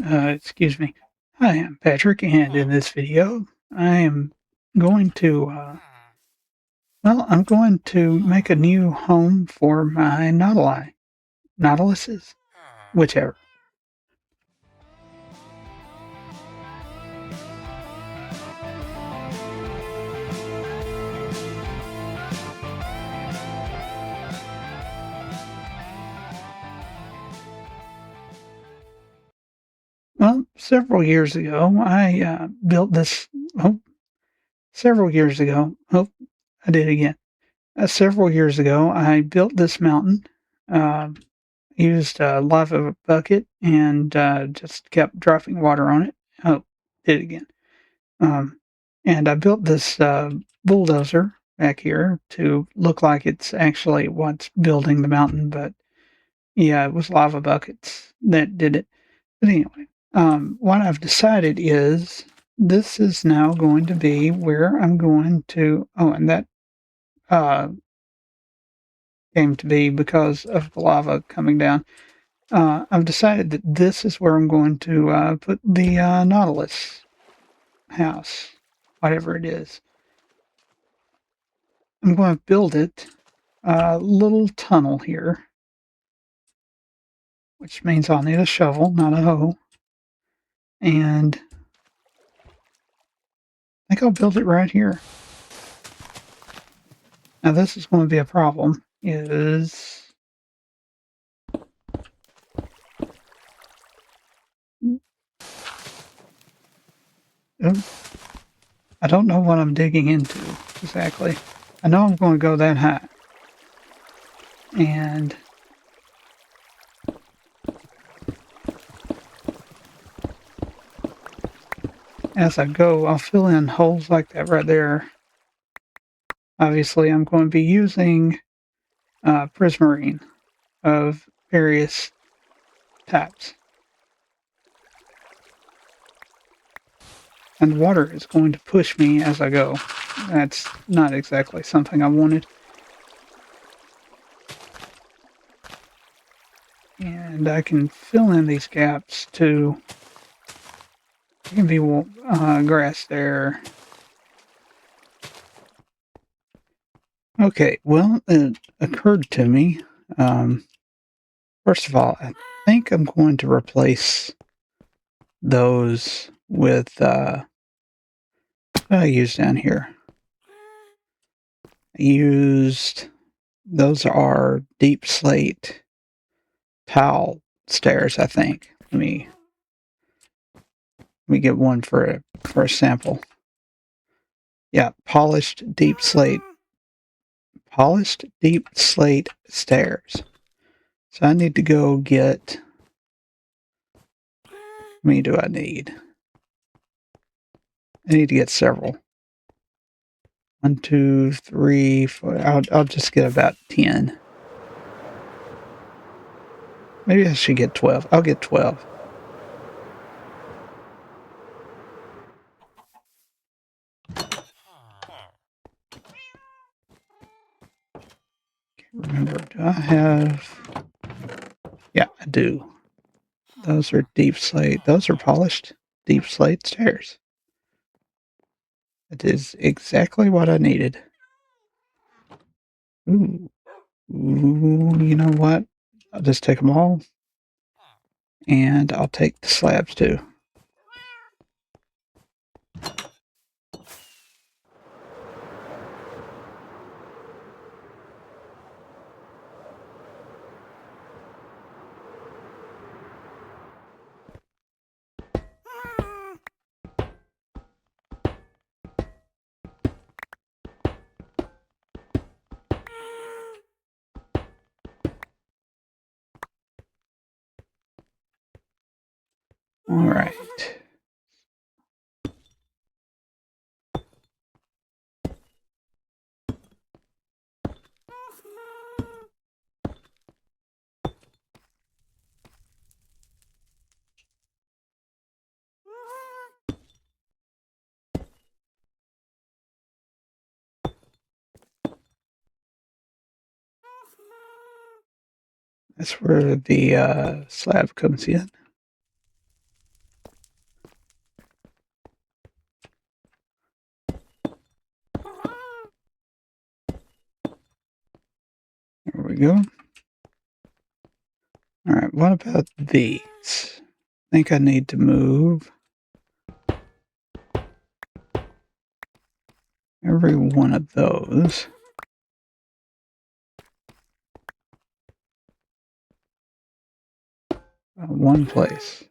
Excuse me. Hi, I'm Patrick, and in this video, I am going to, I'm going to make a new home for my Nautiluses, whichever. Well, several years ago, I built this. Oh, several years ago. Oh, I did it again. Several years ago, I built this mountain. Uh, Used a lava bucket and just kept dropping water on it. Oh, did it again. Um, and I built this bulldozer back here to look like it's actually what's building the mountain, but yeah, it was lava buckets that did it. But anyway, what I've decided is this is now going to be where I'm going to. Oh, and that uh, came to be because of the lava coming down. I've decided that this is where I'm going to put the Nautilus house, whatever it is. I'm going to build it a little tunnel here, which means I'll need a shovel, not a hoe. And I think I'll build it right here. Now this is going to be a problem, is I don't know what I'm digging into exactly. I know I'm going to go that high. And as I go, I'll fill in holes like that right there. Obviously, I'm going to be using prismarine of various types. And water is going to push me as I go. That's not exactly something I wanted. And I can fill in these gaps too. There can be grass there. Okay, well, it occurred to me. First of all, I think I'm going to replace those with what I used down here. I used those are deep slate tile stairs, I think. Let me get one for a sample. Yeah, polished deep slate stairs. So I need to go get. How many do I need? I need to get several. 1, 2, 3, 4. I'll just get about 10. Maybe I should get 12. I'll get 12. Can't remember. Do I have? Yeah, I do. Those are deep slate. Those are polished deep slate stairs. It is exactly what I needed. Ooh. Ooh, you know what? I'll just take them all. And I'll take the slabs too. All right. That's where the slab comes in. go. Alright, what about these? I think I need to move every one of those. One place.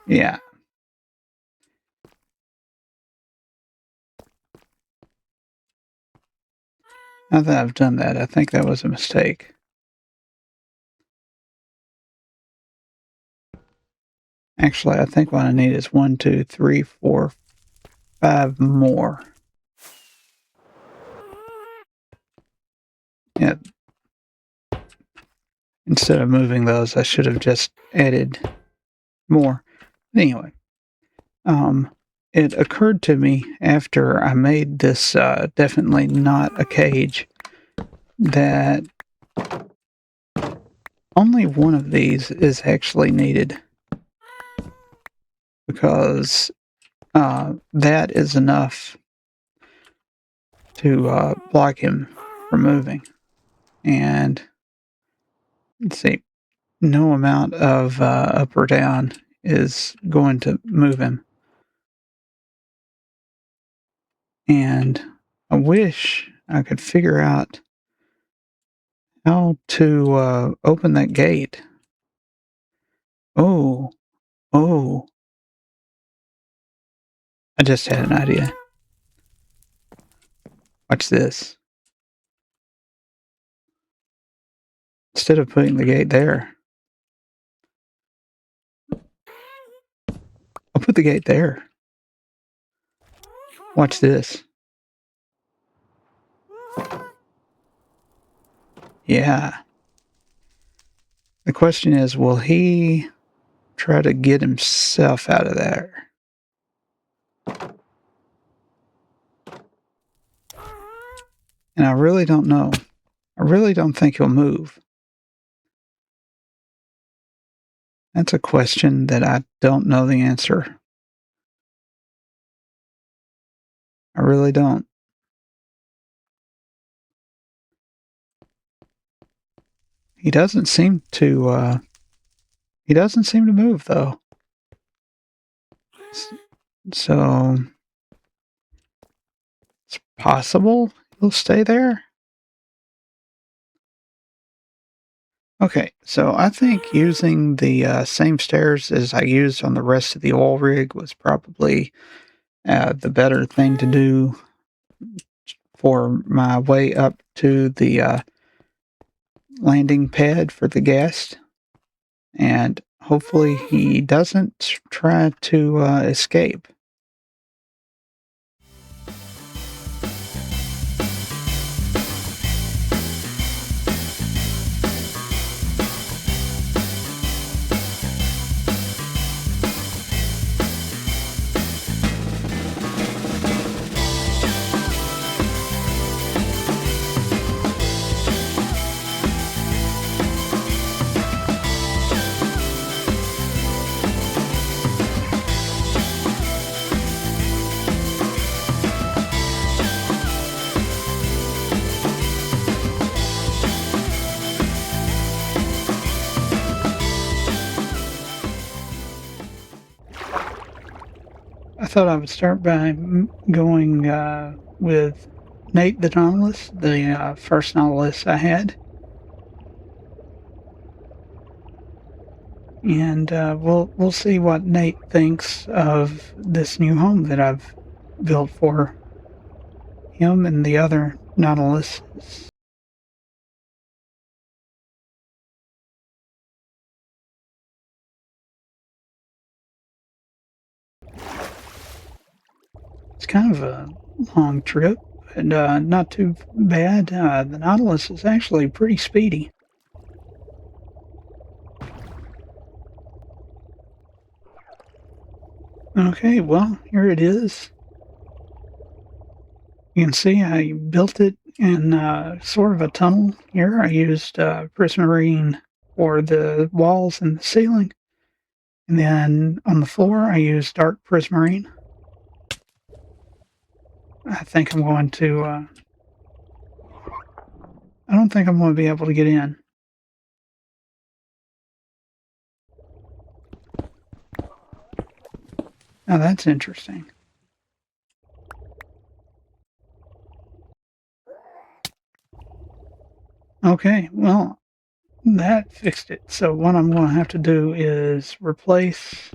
Yeah. Now that I've done that, I think that was a mistake. Actually, I think what I need is 1, 2, 3, 4, 5 more. Yeah. Instead of moving those, I should have just added more. Anyway, it occurred to me after I made this definitely not a cage that only one of these is actually needed, because that is enough to block him from moving. And let's see, no amount of up or down is going to move him. And I wish I could figure out how to open that gate. Oh, oh, I just had an idea. Watch this. Instead of putting the gate there, I'll put the gate there. Watch this. Yeah. The question is, will he try to get himself out of there? And I really don't know. I really don't think he'll move. That's a question that I don't know the answer. I really don't. He doesn't seem to move, though. So it's possible he'll stay there. Okay, so I think using the same stairs as I used on the rest of the oil rig was probably the better thing to do for my way up to the landing pad for the ghast. And hopefully he doesn't try to escape. I thought I would start by going with Nate the Nautilus, the first Nautilus I had. And we'll see what Nate thinks of this new home that I've built for him and the other Nautilus. It's kind of a long trip, but not too bad. The Nautilus is actually pretty speedy. Okay, well, here it is. You can see I built it in sort of a tunnel here. I used prismarine for the walls and the ceiling. And then on the floor, I used dark prismarine. I think I'm going to, I don't think I'm going to be able to get in. Now that's interesting. Okay, well, that fixed it. So what I'm going to have to do is replace.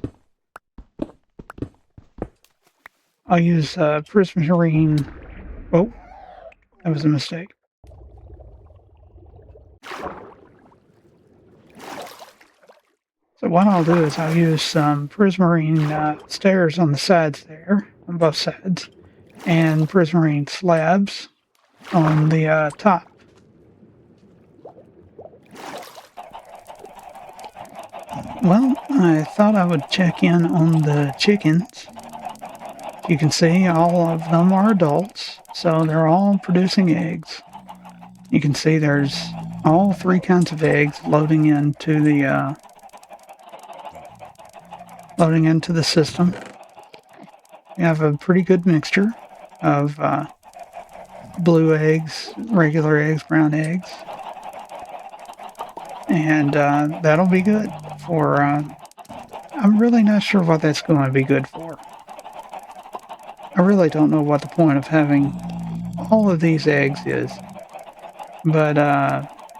I'll use prismarine. Oh, that was a mistake. So what I'll do is I'll use some prismarine stairs on the sides there, on both sides, and prismarine slabs on the top. Well, I thought I would check in on the chickens. You can see all of them are adults, so they're all producing eggs. You can see there's all three kinds of eggs loading into the system. You have a pretty good mixture of blue eggs, regular eggs, brown eggs, and that'll be good for. I'm really not sure what that's going to be good for. I really don't know what the point of having all of these eggs is. But,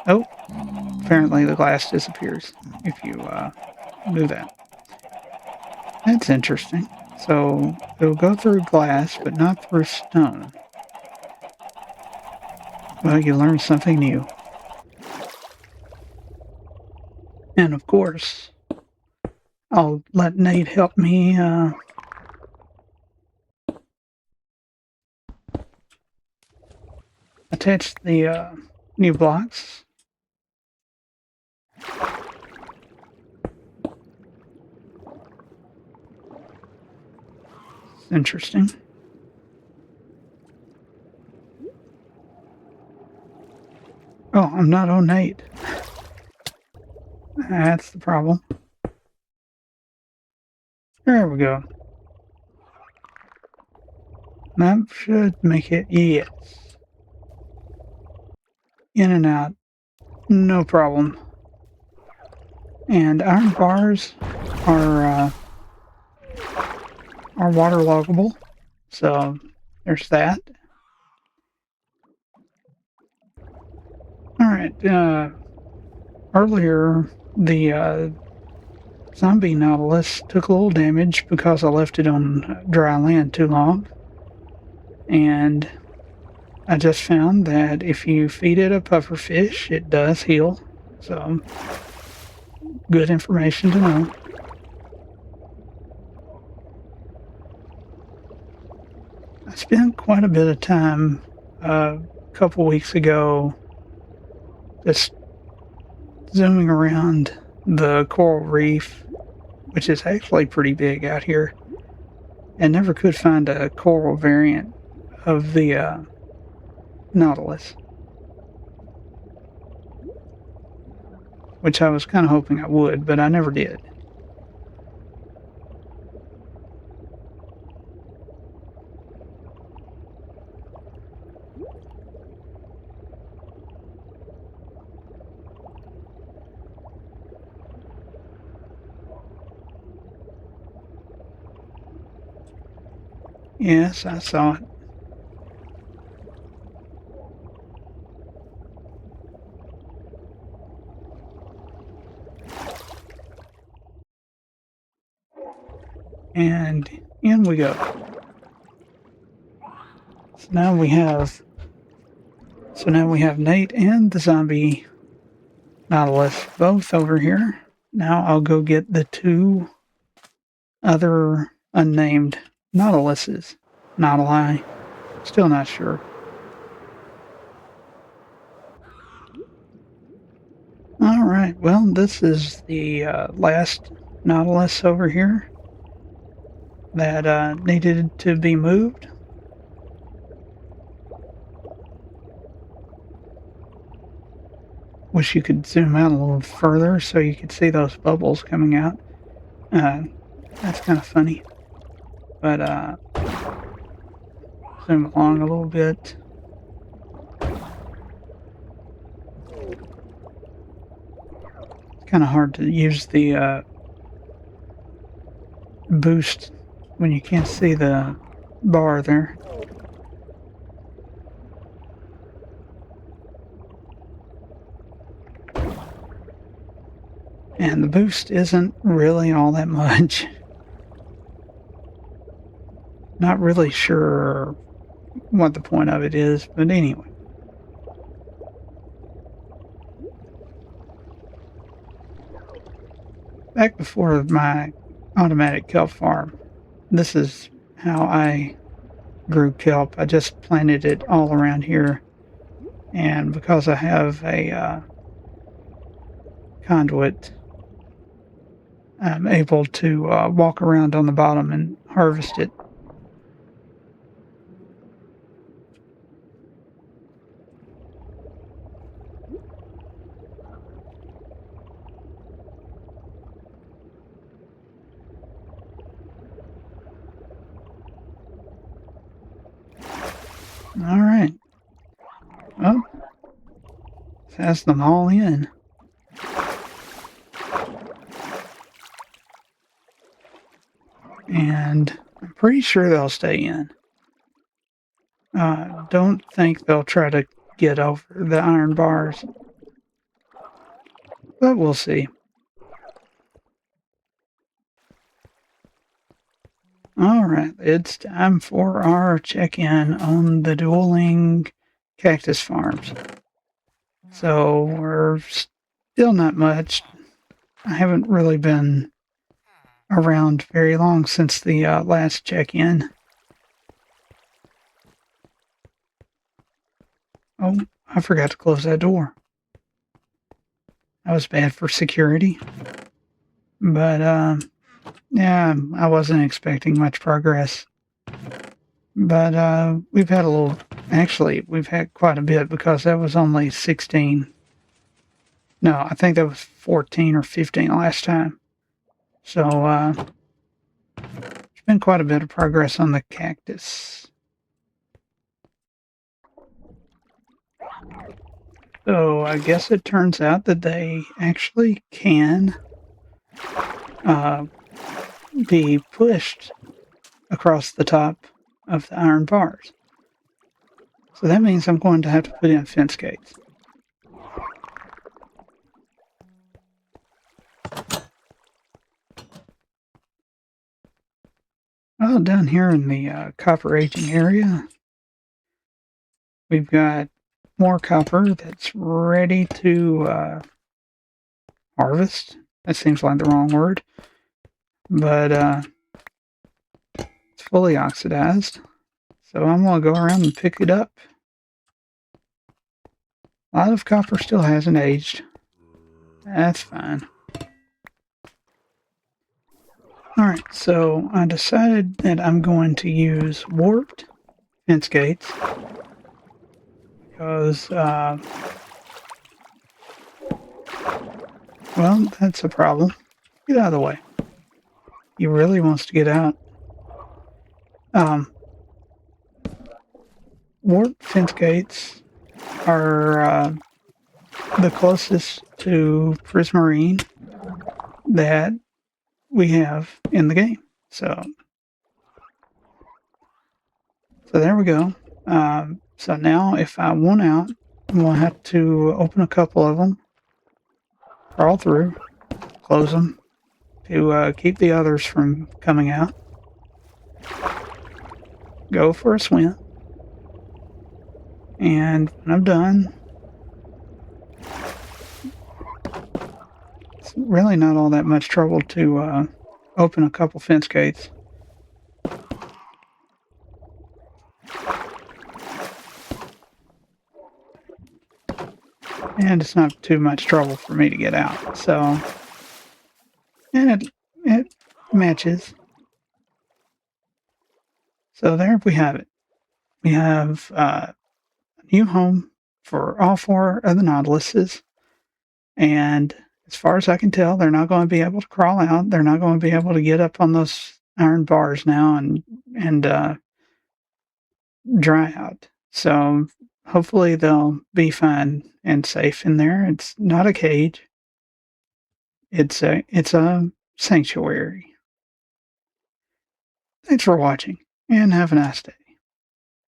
oh, apparently the glass disappears if you do that. That's interesting. So it'll go through glass, but not through stone. Well, you learn something new. And of course, I'll let Nate help me attach the new blocks. Interesting. Oh, I'm not on Nate. That's the problem. There we go. That should make it, yes. In and out, no problem. And iron bars are waterloggable, so there's that. All right. Earlier, the zombie Nautilus took a little damage because I left it on dry land too long, and I just found that if you feed it a pufferfish, it does heal. So, good information to know. I spent quite a bit of time a couple weeks ago just zooming around the coral reef, which is actually pretty big out here, and never could find a coral variant of the Nautilus, which I was kind of hoping I would, but I never did. Yes, I saw it. And in we go. So now we have Nate and the zombie Nautilus both over here. Now I'll go get the two other unnamed Nautiluses. Nautili. Still not sure. Alright, well, this is the last Nautilus over here that needed to be moved. Wish you could zoom out a little further so you could see those bubbles coming out. That's kind of funny. But zoom along a little bit. It's kind of hard to use the boost when you can't see the bar there. And the boost isn't really all that much. Not really sure what the point of it is, but anyway. Back before my automatic kelp farm, this is how I grew kelp. I just planted it all around here, and because I have a conduit, I'm able to walk around on the bottom and harvest it. All right. Well, has them all in. And I'm pretty sure they'll stay in. Don't think they'll try to get over the iron bars, but we'll see. All right, it's time for our check-in on the dueling cactus farms. So we're still not much. I haven't really been around very long since the last check-in. Oh, I forgot to close that door. That was bad for security. But, yeah, I wasn't expecting much progress. But we've had a little... Actually, we've had quite a bit because that was only 16. No, I think that was 14 or 15 last time. So, there's been quite a bit of progress on the cactus. So I guess it turns out that they actually can be pushed across the top of the iron bars. So that means I'm going to have to put in fence gates. Well, down here in the copper aging area, we've got more copper that's ready to harvest. That seems like the wrong word. But it's fully oxidized. So I'm going to go around and pick it up. A lot of copper still hasn't aged. That's fine. Alright, so I decided that I'm going to use warped fence gates. Because, well, that's a problem. Get out of the way. He really wants to get out. Warped fence gates are the closest to prismarine that we have in the game. So there we go. So now if I want out, I'm going to have to open a couple of them, crawl through, close them to keep the others from coming out, go for a swim, and when I'm done, it's really not all that much trouble to open a couple fence gates. And it's not too much trouble for me to get out. So, and it matches. So there we have it. We have a new home for all four of the Nautiluses. And as far as I can tell, they're not going to be able to crawl out. They're not going to be able to get up on those iron bars now and dry out. So hopefully they'll be fine and safe in there. It's not a cage. It's a sanctuary. Thanks for watching and have a nice day.